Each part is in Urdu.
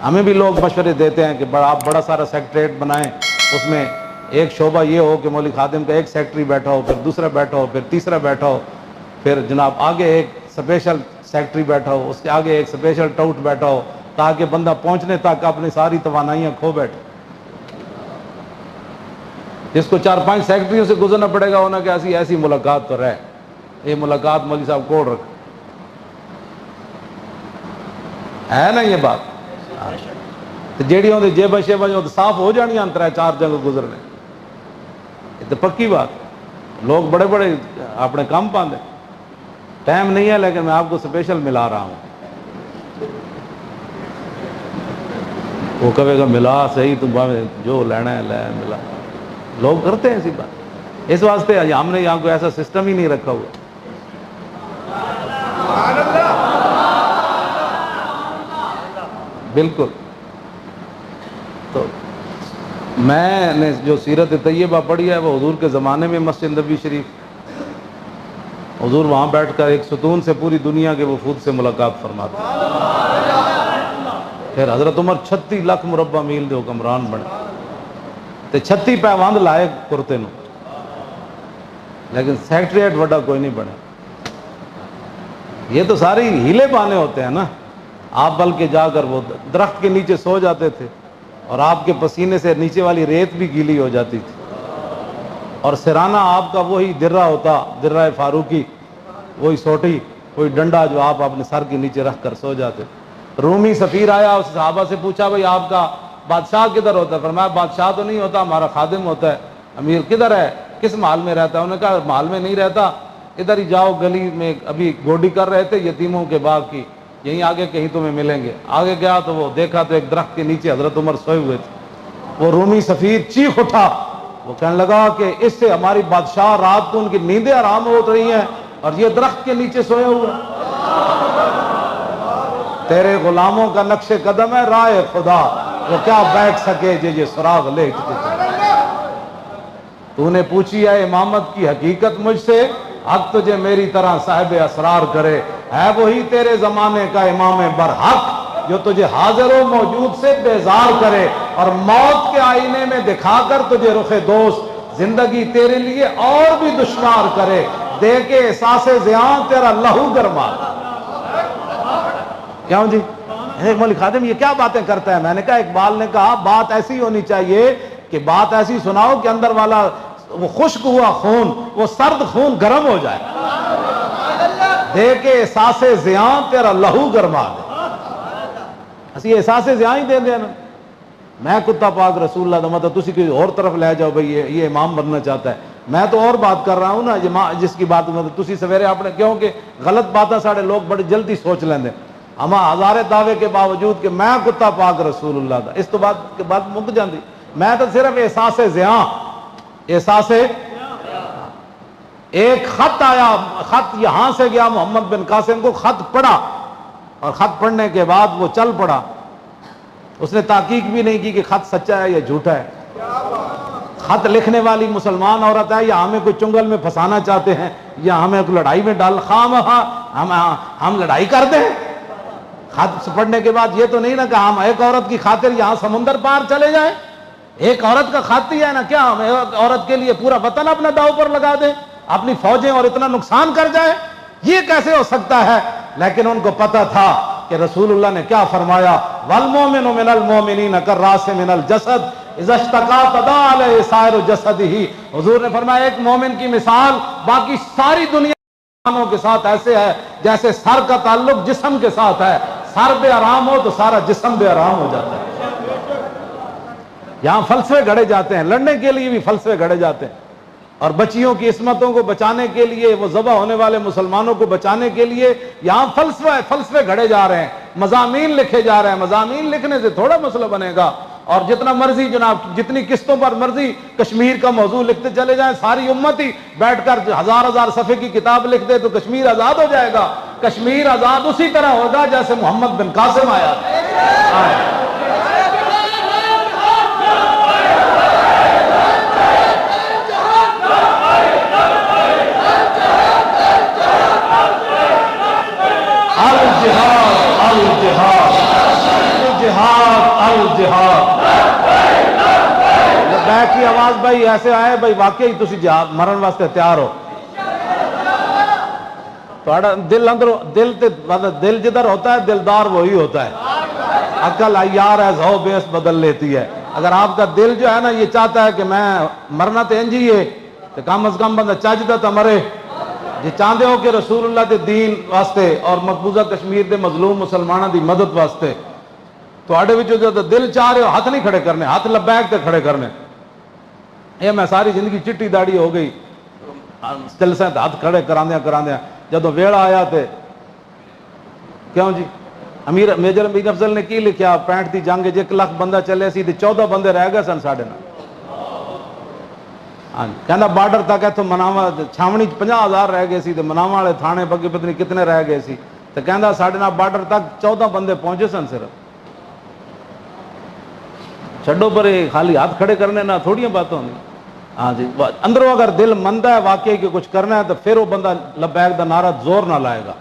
ہمیں بھی لوگ مشورے دیتے ہیں کہ آپ بڑا سارا سیکریٹریٹ بنائیں، اس میں ایک شعبہ یہ ہو کہ مولوی خادم کا ایک سیکٹری بیٹھا ہو، پھر دوسرا بیٹھا ہو، پھر تیسرا بیٹھا ہو، پھر جناب آگے ایک اسپیشل سیکٹری بیٹھا ہو، اس کے آگے ایک اسپیشل ٹاؤٹ بیٹھا ہو، تاکہ بندہ پہنچنے تک اپنی ساری توانائیاں کھو بیٹھے۔ جس کو 4-5 سیکٹریوں سے گزرنا پڑے گا انہیں کہ ایسی ملاقات تو رہے، یہ ملاقات مولوی صاحب کوڑ رکھ ہے نا، یہ بات جیڑی ہوندی جیباں شیباں جو صاف ہو جانیاں 3-4 جنگ گزرنے، یہ تو پکی بات۔ لوگ بڑے بڑے اپنے کام پاندے، ٹائم نہیں ہے، لیکن میں آپ کو اسپیشل ملا رہا ہوں۔ وہ کہے گا ملا صحیح، تم جو لینا ہے لے، ملا۔ لوگ کرتے ہیں ایسی بات، اس واسطے ہم نے یہاں کوئی ایسا سسٹم ہی نہیں رکھا ہوا۔ بالکل۔ تو میں نے جو سیرت طیبہ پڑھی ہے وہ حضور کے زمانے میں مسجد نبی شریف، حضور وہاں بیٹھ کر ایک ستون سے پوری دنیا کے وفود سے ملاقات فرماتے۔ پھر حضرت عمر 36 لاکھ مربع میل دے حکمران بنے، تے 36 پیوند لائے کرتے نو، لیکن سیکٹریٹ وڈا کوئی نہیں بنے۔ یہ تو ساری ہیلے بانے ہوتے ہیں نا۔ آپ بلکہ جا کر وہ درخت کے نیچے سو جاتے تھے اور آپ کے پسینے سے نیچے والی ریت بھی گیلی ہو جاتی تھی، اور سرانہ آپ کا وہی درہ ہوتا، درہ فاروقی، وہی سوٹی، وہی ڈنڈا جو آپ اپنے سر کے نیچے رکھ کر سو جاتے۔ رومی سفیر آیا، اس صحابہ سے پوچھا بھائی آپ کا بادشاہ کدھر ہوتا ہے؟ فرمایا بادشاہ تو نہیں ہوتا، ہمارا خادم ہوتا ہے۔ امیر کدھر ہے؟ کس محل میں رہتا ہے؟ انہوں نے کہا محل میں نہیں رہتا، ادھر ہی جاؤ، گلی میں ابھی گوڈی کر رہے تھے یتیموں کے باغ کی، یہیں آگے کہیں تمہیں ملیں گے۔ آگے گیا تو وہ دیکھا تو ایک درخت کے نیچے حضرت عمر سوئے ہوئے تھے۔ وہ رومی سفیر چیخ اٹھا، وہ کہنے لگا کہ اس سے ہماری بادشاہ رات کو ان کی نیندیں آرام ہو رہی ہیں اور یہ درخت کے نیچے سوئے ہوئے۔ تیرے غلاموں کا نقش قدم ہے راہ خدا، وہ کیا بیٹھ سکے یہ سراغ لے کے۔ تو نے پوچھی ہے امامت کی حقیقت مجھ سے، حق تجھے میری طرح صاحب اسرار کرے، ہے وہی تیرے زمانے کا امام برحق جو تجھے حاضر و موجود سے بیزار کرے اور موت کے آئینے میں دکھا کر تجھے رخ دوست زندگی تیرے لیے اور بھی دشوار کرے، دے کے احساس زیاں تیرا لہو گرما۔ کیوں جی مولوی خادم یہ کیا باتیں کرتا ہے؟ میں نے کہا اقبال نے کہا بات ایسی ہونی چاہیے کہ بات ایسی سناؤ کہ اندر والا وہ خشک ہوا خون، وہ سرد خون گرم ہو جائے، دے کے احساس زیاں تیرا لہو گرما دے۔ اسی احساس زیاں ہی دے دینا۔ میں کتا پاک رسول اللہ دا مطلب تسی کوئی اور طرف لے جاؤ بھئی یہ امام بننا چاہتا ہے، میں تو اور بات کر رہا ہوں نا، جس کی بات مطلب تسی سویرے اپنے، کیونکہ غلط باتیں ساڑھے لوگ بڑی جلدی سوچ لیندے، ہمیں ہزارے دعوے کے باوجود کہ میں کتا پاک رسول اللہ دا، اس تو بعد کے بعد مک جاندی۔ میں تو صرف احساس زیاں، احساس ایک خط آیا، خط یہاں سے گیا محمد بن قاسم کو، خط پڑھا اور خط پڑھنے کے بعد وہ چل پڑا، اس نے تحقیق بھی نہیں کی کہ خط سچا ہے یا جھوٹا ہے۔ خط لکھنے والی مسلمان عورت ہے یا ہمیں کوئی چنگل میں پھنسانا چاہتے ہیں یا ہمیں کوئی لڑائی میں ڈال، ہم لڑائی کر دیں۔ خط پڑھنے کے بعد یہ تو نہیں نا کہ ہم ایک عورت کی خاطر یہاں سمندر پار چلے جائیں، ایک عورت کا خط ہی ہے نا، کیا ہم ایک عورت کے لیے پورا وطن اپنا داؤ پر لگا دیں، اپنی فوجیں اور اتنا نقصان کر جائیں؟ یہ کیسے ہو سکتا ہے؟ لیکن ان کو پتہ تھا کہ رسول اللہ نے کیا فرمایا، وَالْمُؤْمِنُ مِنَ الْمُؤْمِنِينَ كَالرَّاسِ مِنَ الْجَسَدِ اِذَا اشْتَكَا تَدَاعَى عَلَيْهِ سَائِرُ جَسَدِهِ۔ حضور نے فرمایا ایک مومن کی مثال باقی ساری دنیا کے ساتھ ایسے ہے جیسے سر کا تعلق جسم کے ساتھ ہے، سر بے آرام ہو تو سارا جسم بے آرام ہو جاتا ہے۔ یہاں فلسفے گھڑے جاتے ہیں، لڑنے کے لیے بھی فلسفے گھڑے جاتے ہیں، اور بچیوں کی عصمتوں کو بچانے کے لیے، وہ ذبح ہونے والے مسلمانوں کو بچانے کے لیے یہاں فلسفے گھڑے جا رہے ہیں، مضامین لکھے جا رہے ہیں۔ مضامین لکھنے سے تھوڑا مسئلہ بنے گا، اور جتنا مرضی جناب جتنی قسطوں پر مرضی کشمیر کا موضوع لکھتے چلے جائیں، ساری امت ہی بیٹھ کر ہزار صفحے کی کتاب لکھ دے تو کشمیر آزاد ہو جائے گا۔ کشمیر آزاد اسی طرح ہوگا جیسے محمد بن قاسم آیا۔ الجہاد الجہاد الجہاد الجہاد. لبیک کی آواز بھائی ایسے آئے بھائی واقعی تسی جہاد مرن واسطے تیار ہو. تھوڑا دل اندر دل جدھر ہوتا ہے دلدار وہی ہوتا ہے. عقل عیار ہے زو بیس بدل لیتی ہے. اگر آپ کا دل جو ہے نا یہ چاہتا ہے کہ میں مرنا تو انج ہی ہے تو کم از کم بندہ چاہتا تو مرے. جی چاہتے ہو کہ رسول اللہ دے دین واسطے اور مقبوضہ کشمیر دے مظلوم مسلمانوں دی مدد واسطے تواڈے وچوں جو دل چاہ رہے ہو ہاتھ نہیں کھڑے کرنے, ہاتھ لبیک تے کھڑے کرنے. یہ میں ساری زندگی چٹی داڑھی ہو گئی جلسے ہاتھ کھڑے کراندیاں جدو ویڑا آیا تے کیوں جی میجر امیر افضل نے کی لکھیا 65 دی جنگ 1 لاکھ بندہ چلے سی تے 14 بندے رہ گئے سن ساڈے نال. ہاں کہندا بارڈر تک اتوں مناوا چھاونی 50,000 رہ گئے سی تے مناوا والے تھانے بگے پتہ نہیں کتنے رہ گئے سی تے کہندا ساڈے نال بارڈر تک 14 بندے پہنچے سن صرف. چھڈو پر خالی ہاتھ کھڑے کرنے نہ تھوڑیاں باتیں ہوندی. ہاں جی اندروں اگر دل مندا ہے واقعی کہ کچھ کرنا ہے تو پھر وہ بندہ لبیک دا نعرہ زور نہ لائے گا.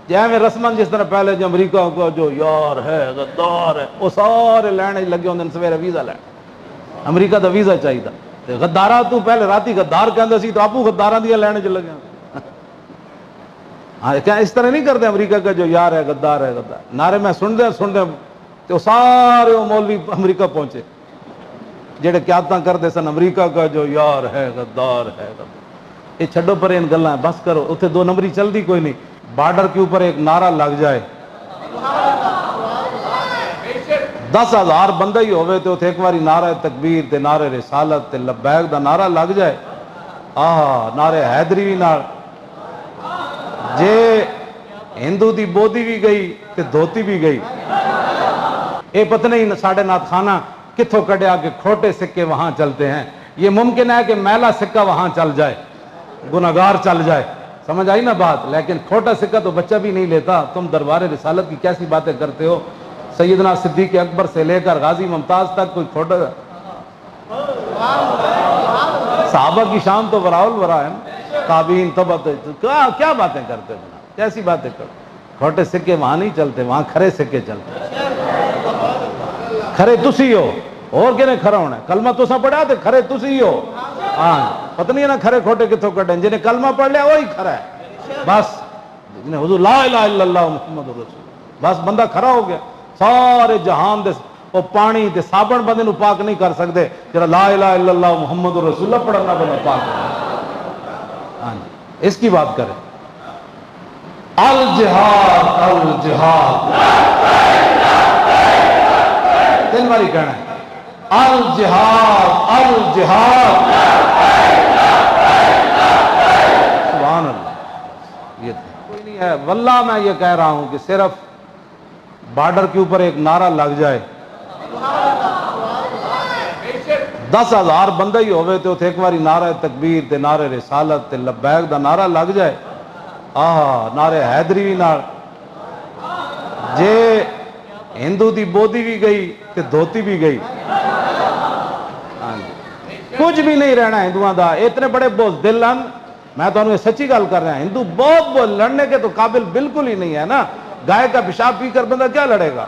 جیویں رسمن جس طرح پہلے جو امریکہ کو جو یار ہے غدار ہے وہ سارے لینے لگے ہوندے سویرے ویزا لین امریکہ دا ویزا چاہیے تے غدارا تو پہلے راتی غدار کہندا سی تو آپو غداراں دی لینے چ لگے. ہاں کیا اس طرح نہیں کرتے امریکہ کا جو یار ہے غدار نعرے میں سنتے تو سارے وہ مولوی امریکہ پہنچے جڑے قیادتاں کرتے سن امریکہ کا جو یار ہے غدار ہے. یہ چھڈو پر ان گلاں بس کرو. اتنے 2 نمبری چلتی کوئی نہیں. بارڈر کے اوپر ایک نعرہ لگ جائے 10,000 بندہ ہی ہوئے تو ایک باری نعرہ تکبیر تے نعرہ رسالت تے لبیک دا نعرہ لگ جائے. نعرہ حیدری بھی نال جے ہندو دی بودی بھی گئی تے دھوتی بھی گئی. اے پتہ نہیں ساڑھے نات خانہ کتھوں کڑیا کہ کھوٹے سکے وہاں چلتے ہیں. یہ ممکن ہے کہ میلا سکہ وہاں چل جائے گناہگار چل جائے. سمجھ آئی نا بات. لیکن کھوٹا سکہ تو بچہ بھی نہیں لیتا. تم دربار رسالت کی کیسی باتیں کرتے ہو. سیدنا صدیق اکبر سے لے کر غازی ممتاز تک کوئی کھوٹا صحابہ کی شان تو وراء الورا ہے. تابعین تبع کیا باتیں کرتے ہو کیسی باتیں کرتے. کھوٹے سکے وہاں نہیں چلتے وہاں کھرے سکے چلتے. کھرے تسی ہو اور کہنے کھرا ہونا ہے. کلمہ تو سا پڑھا تے کھرے تسی ہو. ہاں پتہ نہیں ہے نا کھرے کھوٹے کتوں کٹیں. جنہیں کلمہ پڑھ لیا وہی کھرا ہے بس. حضور لا الہ الا اللہ محمد رسول بس بندہ کھرا ہو گیا. سارے جہان دے وہ پانی تے صابن بندے نو پاک نہیں کر سکتے جڑا لا الہ الا اللہ محمد رسول اللہ پڑھنا بندہ پاک. ہاں جی اس کی بات کریں. الجہاد الجہاد 3 باری کہنا ہے. الجہاد الجہاد سبحان اللہ. یہ کوئی نہیں ہے واللہ میں یہ کہہ رہا ہوں کہ صرف بارڈر کے اوپر ایک نعرہ لگ جائے 10,000 بندہ ہی ہوئے تو ایک باری نعرہ تکبیر تے نعرہ رسالت تے لبیک دا نعرہ لگ جائے. نعرہ حیدری بھی نال جے ہندو دی بودی بھی گئی تے دھوتی بھی گئی. کچھ بھی نہیں رہنا ہندوؤں دا. اتنے بڑے بزدل ہیں. میں تو انہوں نے سچی گل کر رہا ہوں. ہندو بہت لڑنے کے تو قابل بالکل ہی نہیں ہے نا. گائے کا پیشاب پی کر بندہ کیا لڑے گا.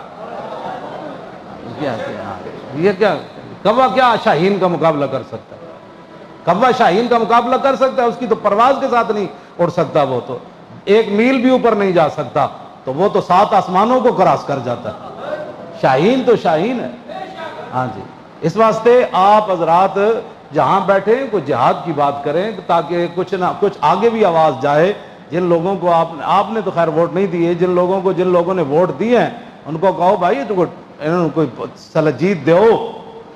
یہ کیا کوا کیا شاہین کا مقابلہ کر سکتا ہے. کوا شاہین کا مقابلہ کر سکتا ہے. اس کی تو پرواز کے ساتھ نہیں اڑ سکتا. وہ تو 1 میل بھی اوپر نہیں جا سکتا. تو وہ تو 7 آسمانوں کو کراس کر جاتا ہے. شاہین تو شاہین ہے. ہاں جی اس واسطے آپ حضرات جہاں بیٹھیں کوئی جہاد کی بات کریں تاکہ کچھ نہ کچھ آگے بھی آواز جائے. جن لوگوں کو آپ نے تو خیر ووٹ نہیں دیے. جن لوگوں نے ووٹ دیے ہیں ان کو کہو بھائی انہوں کوئی سلجید دیو.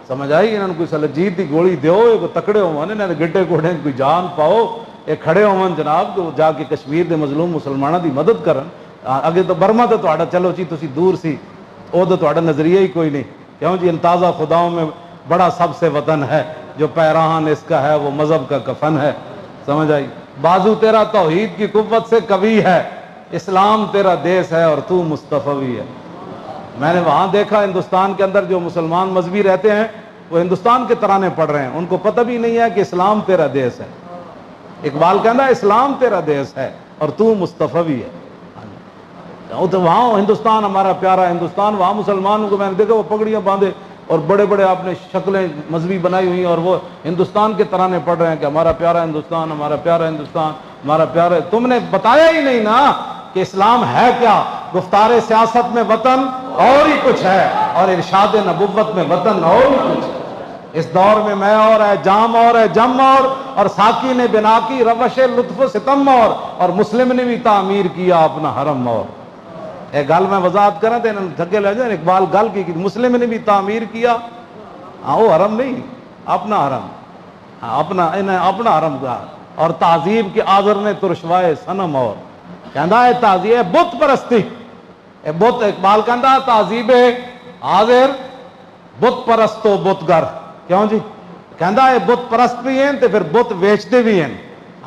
سمجھ آئی. انہوں کوئی سلجید دی گولی دیو. یہ تکڑے ہونے گڈے کوڑے کوئی جان پاؤ. یہ کھڑے ہون جناب تو جا کے کشمیر دے مظلوم مسلمانوں دی مدد کرن. اگے تو برما تو تہاڈا چلو جی تسی دور سی وہ تو تہاڈا نظریہ ہی کوئی نہیں. کیوں جی ان تازہ خداؤں میں بڑا سب سے وطن ہے. جو پیراہن اس کا ہے وہ مذہب کا کفن ہے. سمجھ آئی. بازو تیرا توحید کی قوت سے قوی ہے. اسلام تیرا دیس ہے اور تو مصطفی ہے. میں نے وہاں دیکھا ہندوستان کے اندر جو مسلمان مذہبی رہتے ہیں وہ ہندوستان کے ترانے پڑھ رہے ہیں. ان کو پتہ بھی نہیں ہے کہ اسلام تیرا دیس ہے. اقبال کہنا اسلام تیرا دیس ہے اور تو مصطفی ہے. تو وہاں ہندوستان ہمارا پیارا ہندوستان، وہاں مسلمانوں کو میں نے دیکھا وہ پگڑیاں باندھے اور بڑے بڑے آپ نے شکلیں مذہبی بنائی ہوئی ہیں اور وہ ہندوستان کے ترانے پڑھ رہے ہیں کہ ہمارا پیارا ہندوستان، ہمارا پیارا ہندوستان، ہمارا پیارا۔ تم نے بتایا ہی نہیں نا کہ اسلام ہے کیا۔ گفتار سیاست میں وطن اور ہی کچھ ہے اور ارشاد نبوت میں وطن اور ہی کچھ ہے۔ اس دور میں اور ہے، جام اور ہے، جم اور ساقی نے بنا کی روش لطف و ستم اور مسلم نے بھی تعمیر کیا اپنا حرم اور۔ ایک گل میں وضاحت کریں تو انہوں تھکے لے جائیں، اقبال گل کی مسلم نے بھی تعمیر کیا، ہاں وہ حرم نہیں، اپنا حرم، اپنا حرم کا، اور تعذیب کے آذر نے ترشوائے صنم اور کہندا ہے تعذیب بت پرستی، بت اقبال کہندا تعذیب آذر بت پرستو بتگر، کیوں جی کہندا ہے بت پرست بھی ہیں تے پھر بت ویچتے بھی ہیں،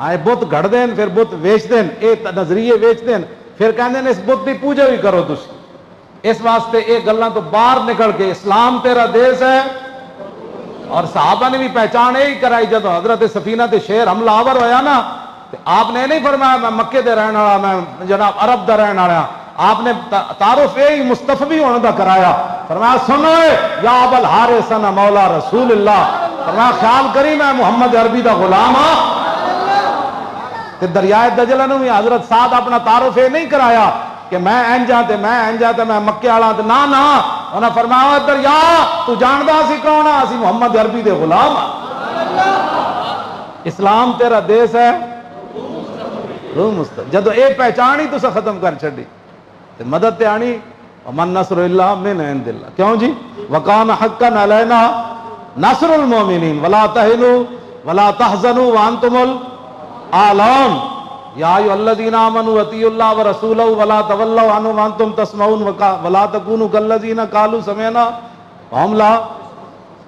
آئے بت گھڑ دیں پھر بت ویچ دیں، اے نظریے ویچ دیں، پھر کہندے ہیں اس بت دی پوجا بھی کرو تسی۔ اس واسطے ایک گلاں تو باہر نکل کے اسلام تیرا دیس ہے، اور صحابہ نے بھی پہچان یہی کرائی جب حضرت سفینہ تے شیر حملہ آور ہویا نا، آپ نے نہیں فرمایا میں مکے دے رہن والا، میں جناب عرب دا رہن والا، آپ نے تعارف یہی مصطفی ہونے دا کرایا، فرمایا سنو یا ابا الحارث انا مولا رسول اللہ، فرمایا خیال کری میں محمد عربی دا غلام ہاں۔ تے دریائے دجلہ نے بھی حضرت سعد اپنا تعارف یہ نہیں کرایا کہ میں اینجا تے میں مکے والا تے نا نا، انہاں فرمایا دریا تو جاندا سی کون ہے، اسی محمد عربی دے غلام ہاں۔ اسلام تیرا دیس ہے روح مستقبل، جدو اے پہچان ہی تسا ختم کر چھڈی تے مدد تے آنی ومن نصر الا من عند اللہ، کیوں جی وکان حقا علینا نصر المومنین ولا تہنوا ولا تحزنوا وانتم الاعلون یا ایھا الذین آمنوا اطیعوا اللہ ورسولہ ولا تولوا عنہ وانتم تسمعون ولا تکونوا کالذین قالوا سمعنا وهم لا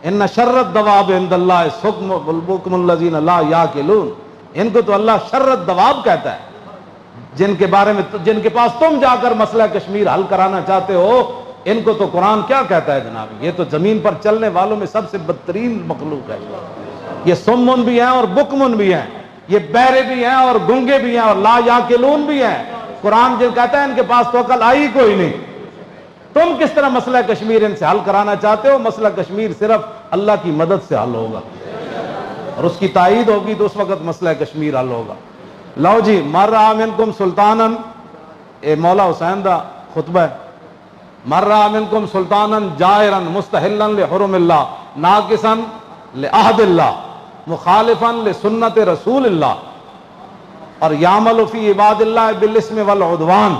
ان شر الدواب عند اللہ الصم والبکم الذین لا یعقلون، ان کو تو اللہ شر الدواب کہتا ہے، جن کے بارے میں جن کے پاس تم جا کر مسئلہ کشمیر حل کرانا چاہتے ہو، ان کو تو قرآن کیا کہتا ہے جناب، یہ تو زمین پر چلنے والوں میں سب سے بدترین مخلوق ہے، یہ سمن بھی ہیں اور بکمن بھی ہیں، یہ بہرے بھی ہیں اور گنگے بھی ہیں اور لا یعقلون بھی ہیں۔ قرآن جن کہتا ہے ان کے پاس تو عقل آئی کوئی نہیں، تم کس طرح مسئلہ کشمیر ان سے حل کرانا چاہتے ہو؟ مسئلہ کشمیر صرف اللہ کی مدد سے حل ہوگا اور اس کی تائید ہوگی تو اس وقت مسئلہ کشمیر حل ہوگا۔ لو جی مر منکم سلطانا، اے مولا حسین دا خطبہ ہے، مر منکم سلطانا جائرا مستحلا لحرم اللہ ناقصا لعہد اللہ مخالفا لسنت رسول اللہ اور یعمل فی عباد اللہ بالاسم والعدوان،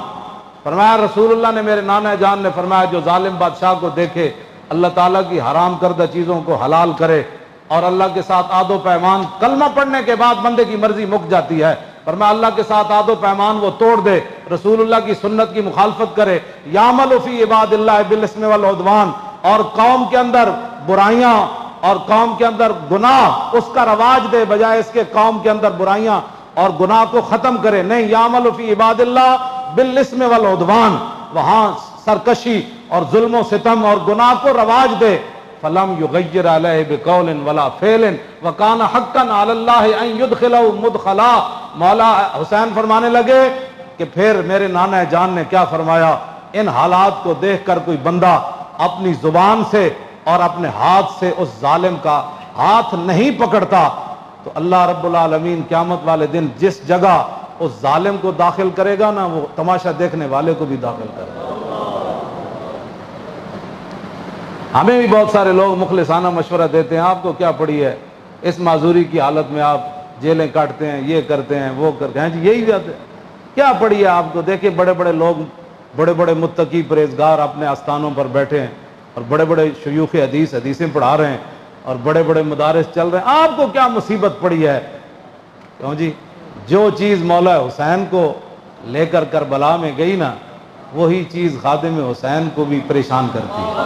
فرمایا رسول اللہ نے میرے نانا جان نے فرمایا جو ظالم بادشاہ کو دیکھے اللہ تعالیٰ کی حرام کردہ چیزوں کو حلال کرے اور اللہ کے ساتھ عہد و پیمان، کلمہ پڑھنے کے بعد بندے کی مرضی مک جاتی ہے، فرمایا اللہ کے ساتھ عہد و پیمان وہ توڑ دے، رسول اللہ کی سنت کی مخالفت کرے، یعمل فی عباد اللہ بالاسم والعدوان، اور قوم کے اندر برائیاں اور قوم کے اندر گناہ اس کا رواج دے بجائے اس کے قوم کے اندر برائیاں اور گناہ کو ختم کرے، نہیں یعمل فی عباد اللہ بالاسم والعدوان، وہاں سرکشی اور ظلم و ستم اور گناہ کو رواج دے، فلم یغیر علیہ بقول ولا فعل وکان حقا علی اللہ ان یدخلہ مدخلا۔ مولا حسین فرمانے لگے کہ پھر میرے نانا جان نے کیا فرمایا، ان حالات کو دیکھ کر کوئی بندہ اپنی زبان سے اور اپنے ہاتھ سے اس ظالم کا ہاتھ نہیں پکڑتا تو اللہ رب العالمین قیامت والے دن جس جگہ اس ظالم کو داخل کرے گا نا وہ تماشا دیکھنے والے کو بھی داخل کرے گا۔ ہمیں بھی بہت سارے لوگ مخلصانہ مشورہ دیتے ہیں آپ کو کیا پڑی ہے، اس معذوری کی حالت میں آپ جیلیں کاٹتے ہیں، یہ کرتے ہیں وہ کرتے ہیں، جی یہی بات ہے، کیا پڑی ہے آپ کو؟ دیکھیں بڑے بڑے لوگ، بڑے بڑے متقی پرہیزگار اپنے آستانوں پر بیٹھے ہیں اور بڑے بڑے شیوخ حدیثیں پڑھا رہے ہیں اور بڑے بڑے مدارس چل رہے ہیں، آپ کو کیا مصیبت پڑی ہے؟ کیوں جی جو چیز مولا حسین کو لے کر کربلا میں گئی نا وہی چیز خادم حسین کو بھی پریشان کرتی ہے۔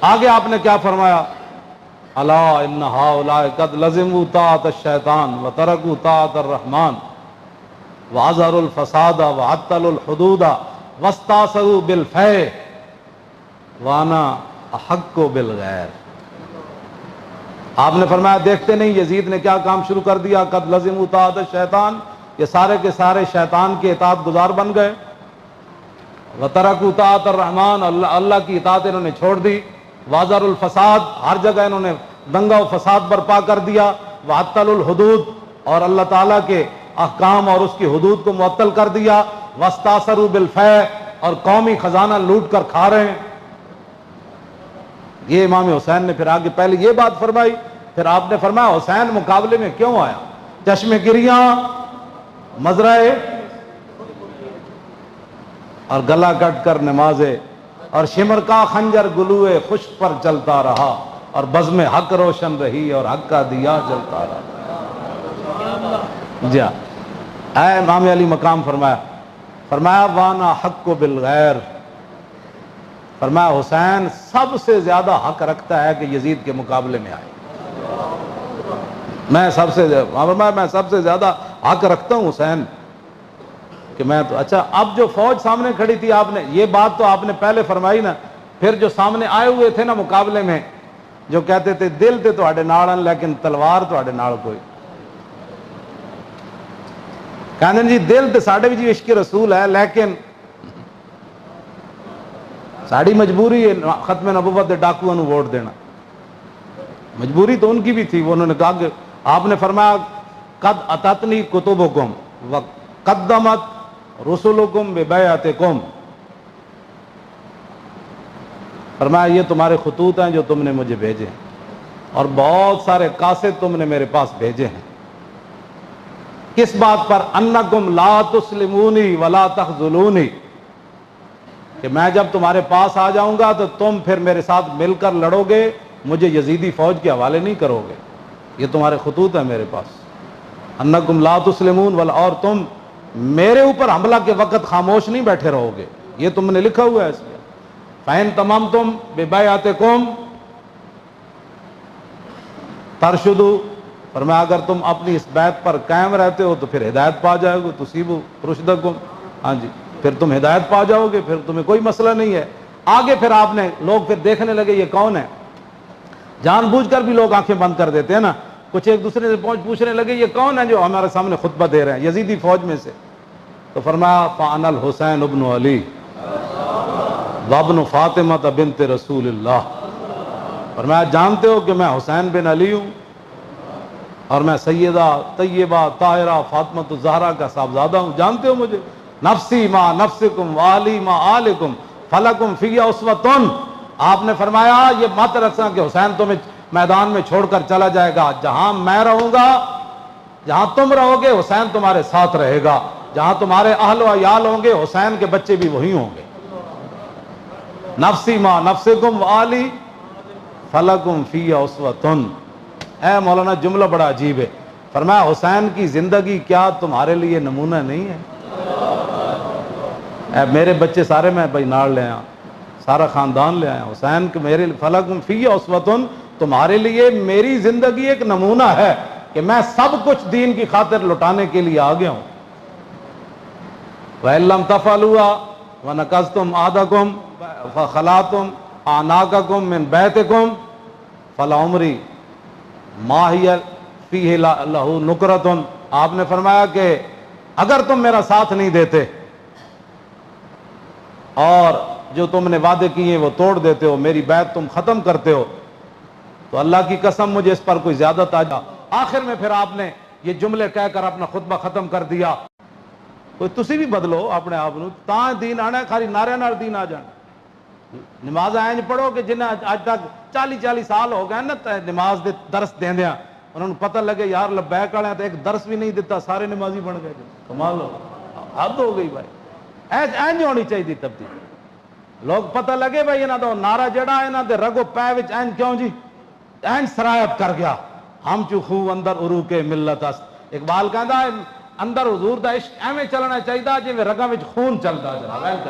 آگے آپ نے کیا فرمایا؟ الا ان هؤلاء قد لزموا طاعت الشیطان وترکوا طاعت الرحمن، وَأَظْهَرُوا الْفَسَادَ وَعَطَّلُوا الْحُدُودَ وَاسْتَأْثَرُوا بِالْفَيْءِ وَأَنَا أَحَقُّ بِالْغَيْرِ۔ آپ نے فرمایا دیکھتے نہیں یزید نے کیا کام شروع کر دیا، قد لزموا طاعۃ الشیطان، یہ سارے کے سارے شیطان کے اطاعت گزار بن گئے، وَتَرَكُوا طاعۃ الرحمن، اللہ کی اطاعت انہوں نے چھوڑ دی، وَأَظْهَرُوا الْفَسَاد، ہر جگہ انہوں نے دنگا و فساد برپا کر دیا، وَعَطَّلُوا الْحُدُود، اور اللہ تعالیٰ کے احکام اور اس کی حدود کو معطل کر دیا، وَاسْتَأْثَرُوا بِالْفَيْءِ، اور قومی خزانہ لوٹ کر کھا رہے ہیں۔ یہ امام حسین نے پھر آگے پہلے یہ بات فرمائی، پھر آپ نے فرمایا حسین مقابلے میں کیوں آیا؟ چشم گریاں مزرعے اور گلا کٹ کر نمازے، اور شمر کا خنجر گلوئے خشک پر چلتا رہا، اور بزم حق روشن رہی اور حق کا دیا جلتا رہا۔ جی اے امام علی مقام فرمایا وانا حق بالغیر، فرمایا حسین سب سے زیادہ حق رکھتا ہے کہ یزید کے مقابلے میں آئے، میں سب سے زیادہ حق رکھتا ہوں حسین کہ میں تو اچھا اب جو فوج سامنے کھڑی تھی، آپ نے یہ بات تو آپ نے پہلے فرمائی نا، پھر جو سامنے آئے ہوئے تھے نا مقابلے میں، جو کہتے تھے دل تے تواڈے نال لیکن تلوار تواڈے نال کوئی، کہنے جی دل تے ساڈے بھی عشق رسول ہے لیکن ساڑی مجبوری ہے ختم نبوت دے ڈاکوؤں نو ووٹ دینا، مجبوری تو ان کی بھی تھی، وہ انہوں نے کہا کہ آپ نے فرمایا قد اتتنی کتبکم وقدمت رسلکم ببیعتکم، فرمایا یہ تمہارے خطوط ہیں جو تم نے مجھے بھیجے ہیں، اور بہت سارے قاصد تم نے میرے پاس بھیجے ہیں، کس بات پر؟ انکم لا تسلمونی ولا تخذلونی، کہ میں جب تمہارے پاس آ جاؤں گا تو تم پھر میرے ساتھ مل کر لڑو گے، مجھے یزیدی فوج کے حوالے نہیں کرو گے، یہ تمہارے خطوط ہیں میرے پاس، انکم لا تسلمون ولا، اور تم میرے اوپر حملہ کے وقت خاموش نہیں بیٹھے رہو گے، یہ تم نے لکھا ہوا ہے اس میں، فَإِن تَمَمْتُمْ بِبَيْعَتِكُمْ تَرْشُدُوا، فرمایا اگر تم اپنی اس بیعت پر قائم رہتے ہو تو پھر ہدایت پا جاؤ گے، تُصِيبُوا رُشْدَكُمْ، ہاں جی پھر تم ہدایت پا جاؤ گے، پھر تمہیں کوئی مسئلہ نہیں ہے۔ آگے پھر آپ نے لوگ پھر دیکھنے لگے یہ کون ہے، جان بوجھ کر بھی لوگ آنکھیں بند کر دیتے ہیں نا، کچھ ایک دوسرے سے پوچھنے لگے یہ کون ہے جو ہمارے سامنے خطبہ دے رہے ہیں یزیدی فوج میں سے، تو فرمایا فَأَنَا الْحُسَيْنُ ابْنُ عَلِي وَابْنُ فَاطِمَةَ بِنْتِ رسول اللہ، فرمایا جانتے ہو کہ میں حسین بن علی ہوں اور میں سیدہ طیبہ طاہرہ فاطمۃ الزہرا کا صاحبزادہ ہوں، جانتے ہو مجھے، نفسی ما نفسکم والی ما آلکم فلکم فی اسوۃ، آپ نے فرمایا یہ مت رکھنا کہ حسین تمہیں میدان میں چھوڑ کر چلا جائے گا، جہاں میں رہوں گا، جہاں تم رہو گے حسین تمہارے ساتھ رہے گا، جہاں تمہارے اہل و عیال ہوں گے حسین کے بچے بھی وہی ہوں گے، نفسی ما نفسکم والی فلکم فی اسوۃ۔ اے مولانا جملہ بڑا عجیب ہے، فرمایا حسین کی زندگی کیا تمہارے لیے نمونہ نہیں ہے؟ اے میرے بچے سارے میں بھائی نال لے آیا، سارا خاندان لے آیا، حسین کے میرے فلکم فی اسوۃ، تمہارے لیے میری زندگی ایک نمونہ ہے کہ میں سب کچھ دین کی خاطر لٹانے کے لیے آ گیا ہوں۔ وَإِن لَّمْ تَفْعَلُوا وَنَقَضْتُمْ عَهْدَكُمْ فَخَلَعْتُمْ أَعْنَاقَكُمْ مِنْ بَيْتِكُمْ فَلَعُمْرِي مَا هِيَ فِيهِ لَهُ نُكْرَةٌ، آپ نے فرمایا کہ اگر تم میرا ساتھ نہیں دیتے اور جو تم نے وعدے کیے وہ توڑ دیتے ہو، میری بیعت تم ختم کرتے ہو، تو اللہ کی قسم مجھے اس پر کوئی زیادہ تاج۔ آخر میں پھر آپ نے یہ جملے کہہ کر اپنا خطبہ ختم کر دیا، کوئی تسی بھی بدلو اپنے آپ نو، تاں دین آنا ہے، خالی نعرے نال دین آ جانا، نماز اینج پڑھو کہ جنہیں آج تک 40 سال ہو گئے نا نماز دے درس دیندیاں، انہوں نے پتہ لگے یار لبیک والے تو ایک درس بھی نہیں دیتا، سارے نمازی بن گئے، کمال ہو، حد ہو گئی بھائی، اینج ہونی چاہیے تبدیلی، لوگ پتہ لگے بھائی انہاں دا نعرہ جڑا انہاں دے رگو پے وچ اینج کیوں جی، اینج سرایت کر گیا، ہم چو خو اندر عروق ملت است، اقبال کہندا ہے اندر حضور دا عشق ایویں چلنا چاہیے جویں رگاں وچ خون چلدا جناب،